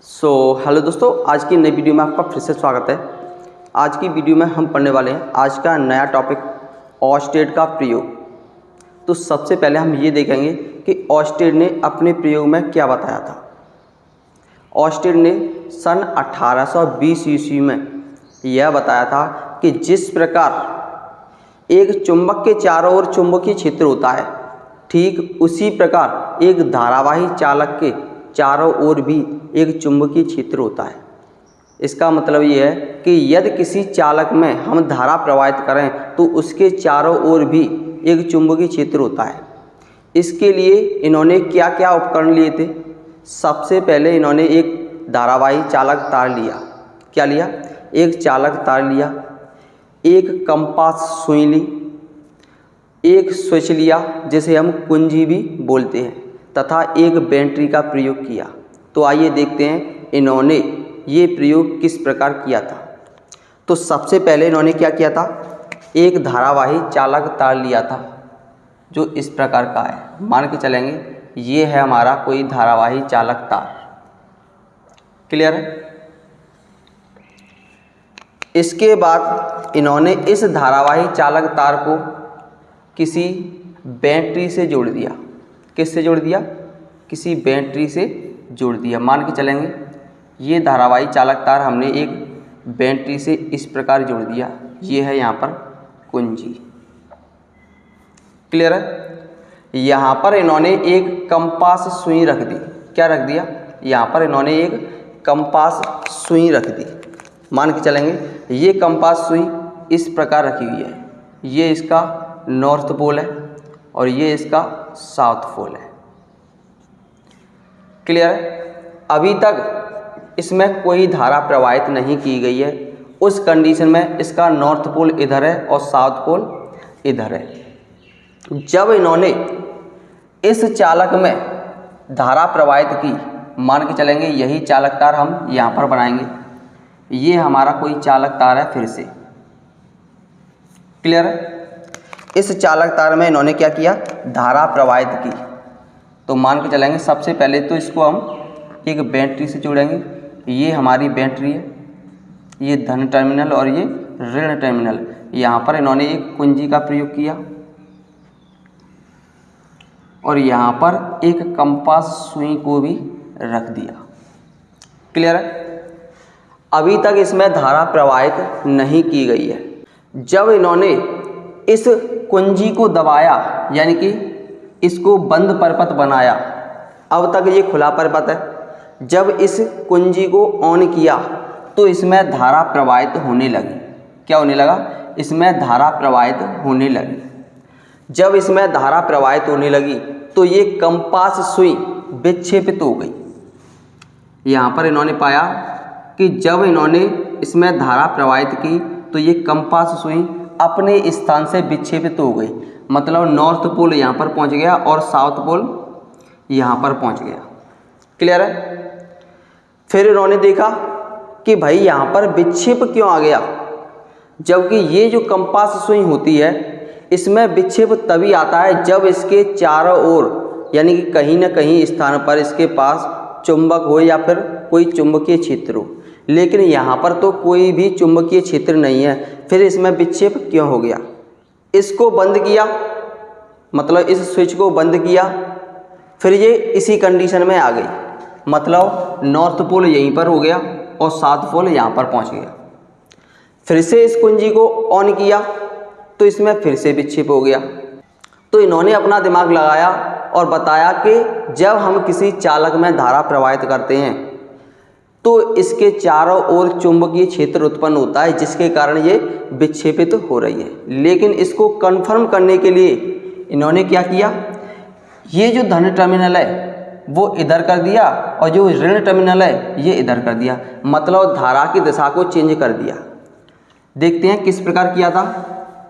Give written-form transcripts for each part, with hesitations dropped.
Hello दोस्तों, आज की नई वीडियो में आपका फिर से स्वागत है। आज की वीडियो में हम पढ़ने वाले हैं आज का नया टॉपिक ऑस्टेड का प्रयोग। तो सबसे पहले हम ये देखेंगे कि ऑस्टेड ने अपने प्रयोग में क्या बताया था। ऑस्टेड ने सन 1820 ईस्वी में यह बताया था कि जिस प्रकार एक चुंबक के चारों ओर चुंबकीय क्षेत्र होता है, ठीक उसी प्रकार एक धारावाही चालक के चारों ओर भी एक चुंबकीय क्षेत्र होता है। इसका मतलब यह है कि यदि किसी चालक में हम धारा प्रवाहित करें तो उसके चारों ओर भी एक चुंबकीय क्षेत्र होता है। इसके लिए इन्होंने क्या क्या उपकरण लिए थे। सबसे पहले इन्होंने एक धारावाही चालक तार लिया। क्या लिया? एक चालक तार लिया, एक कंपास सुई ली, एक स्विच लिया जिसे हम कुंजी भी बोलते हैं, तथा एक बैटरी का प्रयोग किया। तो आइए देखते हैं इन्होंने ये प्रयोग किस प्रकार किया था। तो सबसे पहले इन्होंने क्या किया था, एक धारावाही चालक तार लिया था जो इस प्रकार का है। मान के चलेंगे ये है हमारा कोई धारावाही चालक तार। क्लियर है? इसके बाद इन्होंने इस धारावाही चालक तार को किसी बैटरी से जोड़ दिया। किससे जोड़ दिया? किसी बैटरी से जोड़ दिया। मान के चलेंगे ये धारावाही चालक तार हमने एक बैटरी से इस प्रकार जोड़ दिया। ये है यहाँ पर कुंजी। क्लियर है? यहाँ पर इन्होंने एक कंपास सुई रख दी। क्या रख दिया? यहाँ पर इन्होंने एक कंपास सुई रख दी। मान के चलेंगे ये कंपास सुई इस प्रकार रखी हुई है। ये इसका नॉर्थ पोल है और ये इसका साउथ पोल है। क्लियर है? अभी तक इसमें कोई धारा प्रवाहित नहीं की गई है। उस कंडीशन में इसका नॉर्थ पोल इधर है और साउथ पोल इधर है। जब इन्होंने इस चालक में धारा प्रवाहित की, मान के चलेंगे यही चालक तार हम यहाँ पर बनाएंगे। ये हमारा कोई चालक तार है फिर से। क्लियर है? इस चालक तार में इन्होंने क्या किया, धारा प्रवाहित की। तो मान के चलेंगे सबसे पहले तो इसको हम एक बैटरी से जोड़ेंगे। ये हमारी बैटरी है, ये धन टर्मिनल और ये ऋण टर्मिनल। यहाँ पर इन्होंने एक कुंजी का प्रयोग किया और यहाँ पर एक कंपास सुई को भी रख दिया। क्लियर है? अभी तक इसमें धारा प्रवाहित नहीं की गई है। जब इन्होंने इस कुंजी को दबाया, यानी कि इसको बंद परपथ बनाया, अब तक ये खुला परपथ है। जब इस कुंजी को ऑन किया तो इसमें धारा प्रवाहित होने लगी। क्या होने लगा? इसमें धारा प्रवाहित होने लगी। जब इसमें धारा प्रवाहित होने लगी तो ये कंपास सुई विक्षेपित हो गई। यहाँ पर इन्होंने पाया कि जब इन्होंने इसमें धारा प्रवाहित की तो ये कंपास सुई अपने स्थान से विक्षेपित हो गई। मतलब नॉर्थ पोल यहाँ पर पहुँच गया और साउथ पोल यहाँ पर पहुँच गया। क्लियर है? फिर इन्होंने देखा कि भाई यहाँ पर विक्षेप क्यों आ गया, जबकि ये जो कंपास सुई होती है इसमें विक्षेप तभी आता है जब इसके चारों ओर, यानी कि कहीं ना कहीं स्थान पर इसके पास चुंबक हो या फिर कोई चुंबकीय क्षेत्र हो। लेकिन यहाँ पर तो कोई भी चुंबकीय क्षेत्र नहीं है, फिर इसमें विक्षेप क्यों हो गया? इसको बंद किया, मतलब इस स्विच को बंद किया, फिर ये इसी कंडीशन में आ गई। मतलब नॉर्थ पोल यहीं पर हो गया और साउथ पोल यहाँ पर पहुँच गया। फिर से इस कुंजी को ऑन किया तो इसमें फिर से विक्षेप हो गया। तो इन्होंने अपना दिमाग लगाया और बताया कि जब हम किसी चालक में धारा प्रवाहित करते हैं तो इसके चारों ओर चुंबकीय क्षेत्र उत्पन्न होता है, जिसके कारण ये विक्षेपित हो रही है। लेकिन इसको कंफर्म करने के लिए इन्होंने क्या किया, ये जो धन टर्मिनल है वो इधर कर दिया और जो ऋण टर्मिनल है ये इधर कर दिया। मतलब धारा की दिशा को चेंज कर दिया। देखते हैं किस प्रकार किया था।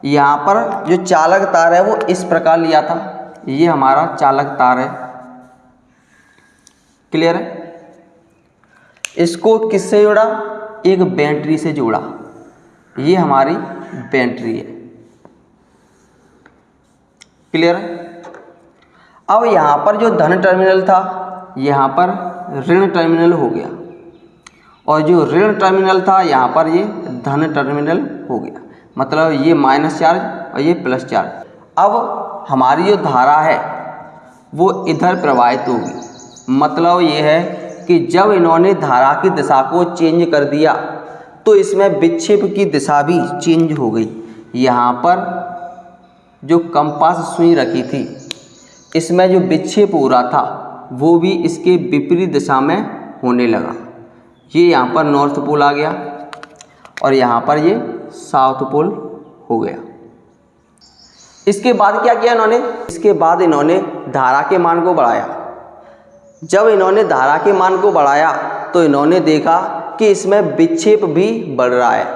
यहाँ पर जो चालक तार है वो इस प्रकार लिया था। ये हमारा चालक तार है। क्लियर है? इसको किससे जोड़ा? एक बैटरी से जोड़ा। ये हमारी बैटरी है। क्लियर है? अब यहाँ पर जो धन टर्मिनल था यहाँ पर ऋण टर्मिनल हो गया। और जो ऋण टर्मिनल था यहाँ पर ये धन टर्मिनल हो गया, मतलब ये माइनस चार्ज और ये प्लस चार्ज। अब हमारी जो धारा है वो इधर प्रवाहित होगी, मतलब ये है कि जब इन्होंने धारा की दिशा को चेंज कर दिया तो इसमें विक्षेप की दिशा भी चेंज हो गई। यहाँ पर जो कंपास सुई रखी थी इसमें जो विक्षेप हो रहा था वो भी इसके विपरीत दिशा में होने लगा। ये यहाँ पर नॉर्थ पोल आ गया और यहाँ पर ये साउथ पोल हो गया। इसके बाद क्या किया इन्होंने, इसके बाद इन्होंने धारा के मान को बढ़ाया। जब इन्होंने धारा के मान को बढ़ाया तो इन्होंने देखा कि इसमें विक्षेप भी बढ़ रहा है।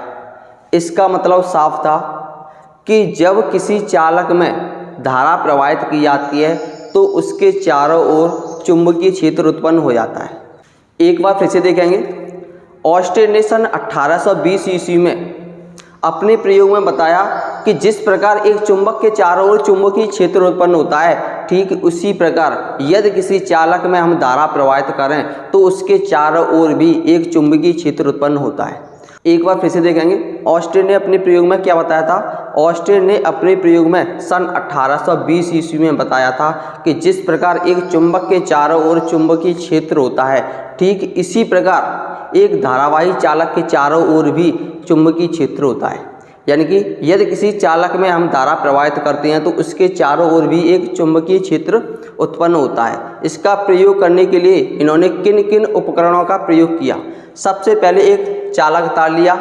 इसका मतलब साफ था कि जब किसी चालक में धारा प्रवाहित की जाती है तो उसके चारों ओर चुंबकीय क्षेत्र उत्पन्न हो जाता है। एक बार फिर से देखेंगे। ऑस्टेड ने सन 1820 ईस्वी में अपने प्रयोग में बताया कि जिस प्रकार एक चुंबक के चारों ओर चुंबकीय क्षेत्र उत्पन्न होता है, ठीक उसी प्रकार यदि किसी चालक में हम धारा प्रवाहित करें तो उसके चारों ओर भी एक चुंबकीय क्षेत्र उत्पन्न होता है। एक बार फिर से देखेंगे। ऑस्टेड ने अपने प्रयोग में क्या बताया था? ऑस्टेड ने अपने प्रयोग में सन 1820 ईस्वी में बताया था कि जिस प्रकार एक चुंबक के चारों ओर चुंबकीय क्षेत्र होता है, ठीक इसी प्रकार एक धारावाही चालक के चारों ओर भी चुंबकीय क्षेत्र होता है। यानी कि यदि किसी चालक में हम धारा प्रवाहित करते हैं तो उसके चारों ओर भी एक चुंबकीय क्षेत्र उत्पन्न होता है। इसका प्रयोग करने के लिए इन्होंने किन किन उपकरणों का प्रयोग किया? सबसे पहले एक चालक तार लिया,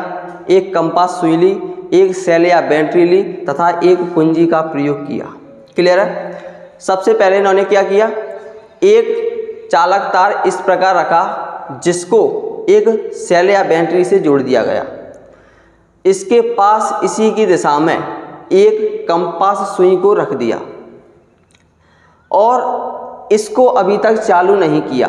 एक कंपास सुई ली, एक सेल या बैटरी ली तथा एक कुंजी का प्रयोग किया। क्लियर है? सबसे पहले इन्होंने क्या किया, एक चालक तार इस प्रकार रखा जिसको एक सेल या बैटरी से जोड़ दिया गया। इसके पास इसी की दिशा में एक कंपास सुई को रख दिया और इसको अभी तक चालू नहीं किया।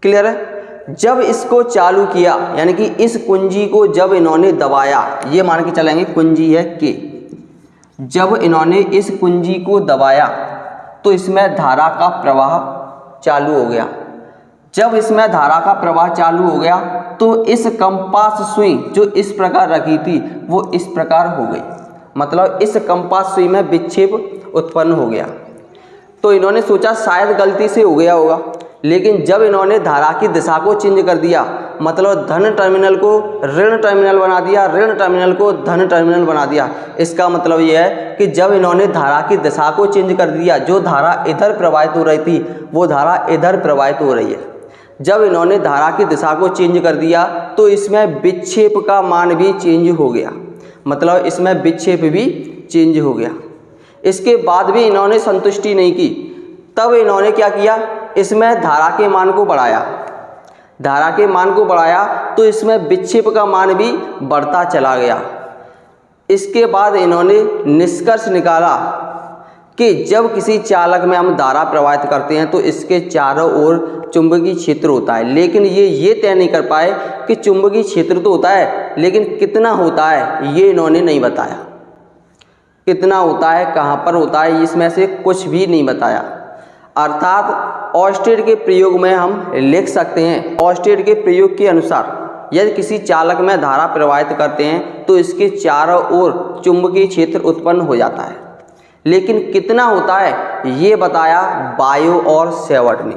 क्लियर है? जब इसको चालू किया यानी कि इस कुंजी को जब इन्होंने दबाया, ये मान के चलेंगे कुंजी है के, जब इन्होंने इस कुंजी को दबाया तो इसमें धारा का प्रवाह चालू हो गया। जब इसमें धारा का प्रवाह चालू हो गया तो इस कंपास सुई जो इस प्रकार रखी थी वो इस प्रकार हो गई, मतलब इस कंपास सुई में विक्षेप उत्पन्न हो गया। तो इन्होंने सोचा शायद गलती से हो गया होगा, लेकिन जब इन्होंने धारा की दिशा को चेंज कर दिया, मतलब धन टर्मिनल को ऋण टर्मिनल बना दिया, ऋण टर्मिनल को धन टर्मिनल बना दिया। इसका मतलब यह है कि जब इन्होंने धारा की दिशा को चेंज कर दिया, जो धारा इधर प्रवाहित हो रही थी वो धारा इधर प्रवाहित हो रही है। जब इन्होंने धारा की दिशा को चेंज कर दिया तो इसमें विक्षेप का मान भी चेंज हो गया, मतलब इसमें विक्षेप भी चेंज हो गया। इसके बाद भी इन्होंने संतुष्टि नहीं की, तब इन्होंने क्या किया, इसमें धारा के मान को बढ़ाया। धारा के मान को बढ़ाया तो इसमें विक्षेप का मान भी बढ़ता चला गया। इसके बाद इन्होंने निष्कर्ष निकाला कि जब किसी चालक में हम धारा प्रवाहित करते हैं तो इसके चारों ओर चुंबकीय क्षेत्र होता है, लेकिन ये तय नहीं कर पाए कि चुंबकीय क्षेत्र तो होता है लेकिन कितना होता है ये इन्होंने नहीं बताया। कितना होता है, कहाँ पर होता है, इसमें से कुछ भी नहीं बताया। अर्थात ऑस्टेड के प्रयोग में हम लिख सकते हैं, ऑस्टेड के प्रयोग के अनुसार यदि किसी चालक में धारा प्रवाहित करते हैं तो इसके चारों ओर चुंबकीय क्षेत्र उत्पन्न हो जाता है, लेकिन कितना होता है ये बताया बायो और सेवर्ट ने।